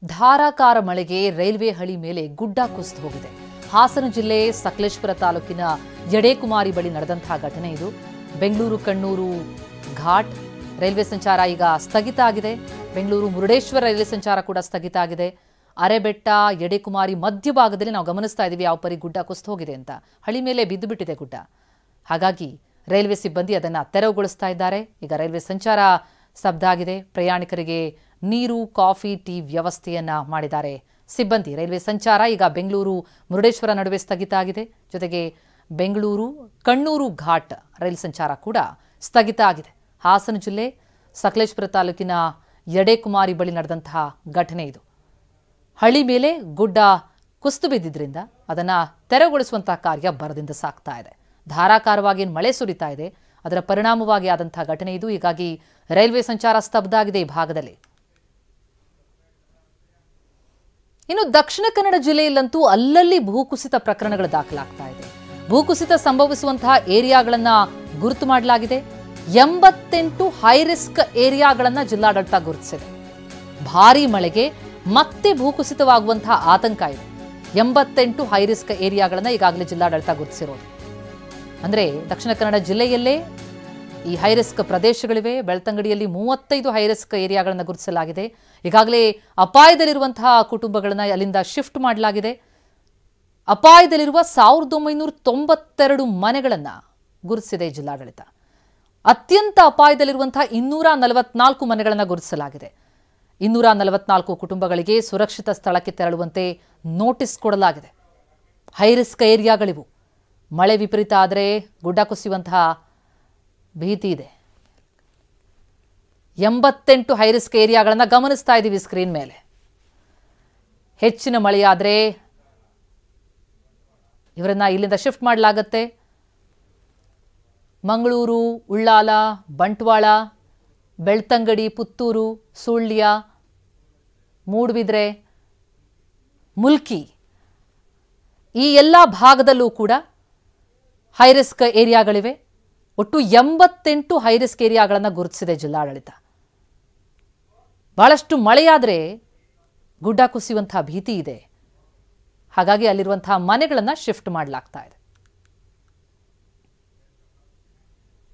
ಧಾರಾಕಾರ ಮಳೆಗೆ ರೈಲ್ವೆ ಹಳಿ ಮೇಲೆ ಗುಡ್ಡ ಕುಸಿದು ಹೋಗಿದೆ. ಹಾಸನ ಜಿಲ್ಲೆ ಸಕಲೇಶಪುರ ತಾಲೂಕಿನ ಯಡೇಕುಮಾರಿ ಬಳಿ ನಡೆದಂತಹ ಘಟನೆ ಇದು. ಬೆಂಗಳೂರು ಕಣ್ಣೂರು ಘಾಟ್ ರೈಲ್ವೆ ಸಂಚಾರ ಈಗ ಸ್ಥಗಿತ ಆಗಿದೆ. ಬೆಂಗಳೂರು ಮುರುಡೇಶ್ವರ ರೈಲ್ವೆ ಸಂಚಾರ ಕೂಡ ಸ್ಥಗಿತ ಆಗಿದೆ. ಅರೆಬೆಟ್ಟ ಯಡೇಕುಮಾರಿ ಮಧ್ಯಭಾಗದಲ್ಲಿ ನಾವು ಗಮನಿಸ್ತಾ ಇದ್ದೀವಿ ಯಾವ ಪರಿ ಗುಡ್ಡ ಕುಸಿದು ಹೋಗಿದೆ ಅಂತ. ಹಳಿ ಮೇಲೆ ಬಿದ್ದು ಬಿಟ್ಟಿದೆ ಗುಡ್ಡ. ಹಾಗಾಗಿ ರೈಲ್ವೆ ಸಿಬ್ಬಂದಿ ಅದನ್ನು ತೆರವುಗೊಳಿಸ್ತಾ ಇದ್ದಾರೆ. ಈಗ ರೈಲ್ವೆ ಸಂಚಾರ ಸ್ತಬ್ಧ ಆಗಿದೆ. ಪ್ರಯಾಣಿಕರಿಗೆ ನೀರು, ಕಾಫಿ, ಟೀ ವ್ಯವಸ್ಥೆಯನ್ನ ಮಾಡಿದ್ದಾರೆ ಸಿಬ್ಬಂದಿ. ರೈಲ್ವೆ ಸಂಚಾರ ಈಗ ಬೆಂಗಳೂರು ಮುರುಡೇಶ್ವರ ನಡುವೆ ಸ್ಥಗಿತ ಆಗಿದೆ. ಜೊತೆಗೆ ಬೆಂಗಳೂರು ಕಣ್ಣೂರು ಘಾಟ್ ರೈಲು ಸಂಚಾರ ಕೂಡ ಸ್ಥಗಿತ ಆಗಿದೆ. ಹಾಸನ ಜಿಲ್ಲೆ ಸಕಲೇಶಪುರ ತಾಲೂಕಿನ ಯಡೇಕುಮಾರಿ ಬಳಿ ನಡೆದಂತಹ ಘಟನೆ ಇದು. ಹಳಿ ಮೇಲೆ ಗುಡ್ಡ ಕುಸಿದು ಬಿದ್ದಿದ್ರಿಂದ ಅದನ್ನು ತೆರವುಗೊಳಿಸುವಂತಹ ಕಾರ್ಯ ಭರದಿಂದ ಸಾಗ್ತಾ ಇದೆ. ಧಾರಾಕಾರವಾಗಿ ಮಳೆ ಸುರಿತಾ ಇದೆ. ಅದರ ಪರಿಣಾಮವಾಗಿ ಆದಂತಹ ಘಟನೆ ಇದು. ಹೀಗಾಗಿ ರೈಲ್ವೆ ಸಂಚಾರ ಸ್ತಬ್ಧ ಆಗಿದೆ ಈ ಭಾಗದಲ್ಲಿ. ಇನ್ನು ದಕ್ಷಿಣ ಕನ್ನಡ ಜಿಲ್ಲೆಯಲ್ಲಂತೂ ಅಲ್ಲಲ್ಲಿ ಭೂಕುಸಿತ ಪ್ರಕರಣಗಳು ದಾಖಲಾಗ್ತಾ ಇದೆ. ಭೂಕುಸಿತ ಸಂಭವಿಸುವಂತಹ ಏರಿಯಾಗಳನ್ನ ಗುರುತು ಮಾಡಲಾಗಿದೆ. 88 ಹೈರಿಸ್ಕ್ ಏರಿಯಾಗಳನ್ನ ಜಿಲ್ಲಾಡಳಿತ ಗುರುತಿಸಿದೆ. ಭಾರೀ ಮಳೆಗೆ ಮತ್ತೆ ಭೂಕುಸಿತವಾಗುವಂತಹ ಆತಂಕ ಇದೆ. 88 ಹೈರಿಸ್ಕ್ ಏರಿಯಾಗಳನ್ನ ಈಗಾಗಲೇ ಜಿಲ್ಲಾಡಳಿತ ಗುರುತಿಸಿರೋದು. ಅಂದ್ರೆ ದಕ್ಷಿಣ ಕನ್ನಡ ಜಿಲ್ಲೆಯಲ್ಲೇ ಈ ಹೈರಿಸ್ಕ್ ಪ್ರದೇಶಗಳಿವೆ. ಬೆಳ್ತಂಗಡಿಯಲ್ಲಿ 35 ಹೈರಿಸ್ಕ್ ಏರಿಯಾಗಳನ್ನು ಗುರುತಿಸಲಾಗಿದೆ. ಈಗಾಗಲೇ ಅಪಾಯದಲ್ಲಿರುವಂತಹ ಕುಟುಂಬಗಳನ್ನ ಅಲ್ಲಿಂದ ಶಿಫ್ಟ್ ಮಾಡಲಾಗಿದೆ. ಅಪಾಯದಲ್ಲಿರುವ 1992 ಮನೆಗಳನ್ನು ಗುರುತಿಸಿದೆ ಜಿಲ್ಲಾಡಳಿತ. ಅತ್ಯಂತ ಅಪಾಯದಲ್ಲಿರುವಂತಹ 244 ಮನೆಗಳನ್ನು ಗುರುತಿಸಲಾಗಿದೆ. 244 ಕುಟುಂಬಗಳಿಗೆ ಸುರಕ್ಷಿತ ಸ್ಥಳಕ್ಕೆ ತೆರಳುವಂತೆ ನೋಟಿಸ್ ಕೊಡಲಾಗಿದೆ. ಹೈರಿಸ್ಕ್ ಏರಿಯಾಗಳಿವು. ಮಳೆ ವಿಪರೀತ ಆದರೆ ಗುಡ್ಡ ಕುಸಿಯುವಂತಹ ಭೀತಿ ಇದೆ. 88 ಹೈರಿಸ್ಕ್ ಏರಿಯಾಗಳನ್ನು ಗಮನಿಸ್ತಾ ಇದ್ದೀವಿ ಸ್ಕ್ರೀನ್ ಮೇಲೆ. ಹೆಚ್ಚಿನ ಮಳೆಯಾದರೆ ಇವರನ್ನ ಇಲ್ಲಿಂದ ಶಿಫ್ಟ್ ಮಾಡಲಾಗುತ್ತೆ. ಮಂಗಳೂರು, ಉಳ್ಳಾಲ, ಬಂಟ್ವಾಳ, ಬೆಳ್ತಂಗಡಿ, ಪುತ್ತೂರು, ಸುಳ್ಯ, ಮೂಡುಬಿದ್ರೆ, ಮುಲ್ಕಿ ಈ ಎಲ್ಲ ಭಾಗದಲ್ಲೂ ಕೂಡ ಹೈರಿಸ್ಕ್ ಏರಿಯಾಗಳಿವೆ. ಒಟ್ಟು 88 ಹೈರಿಸ್ಕ್ ಏರಿಯಾಗಳನ್ನು ಗುರುತಿಸಿದೆ ಜಿಲ್ಲಾಡಳಿತ. ಬಹಳಷ್ಟು ಮಳೆಯಾದರೆ ಗುಡ್ಡ ಕುಸಿಯುವಂತಹ ಭೀತಿ ಇದೆ. ಹಾಗಾಗಿ ಅಲ್ಲಿರುವಂತಹ ಮನೆಗಳನ್ನು ಶಿಫ್ಟ್ ಮಾಡಲಾಗ್ತಾ ಇದೆ.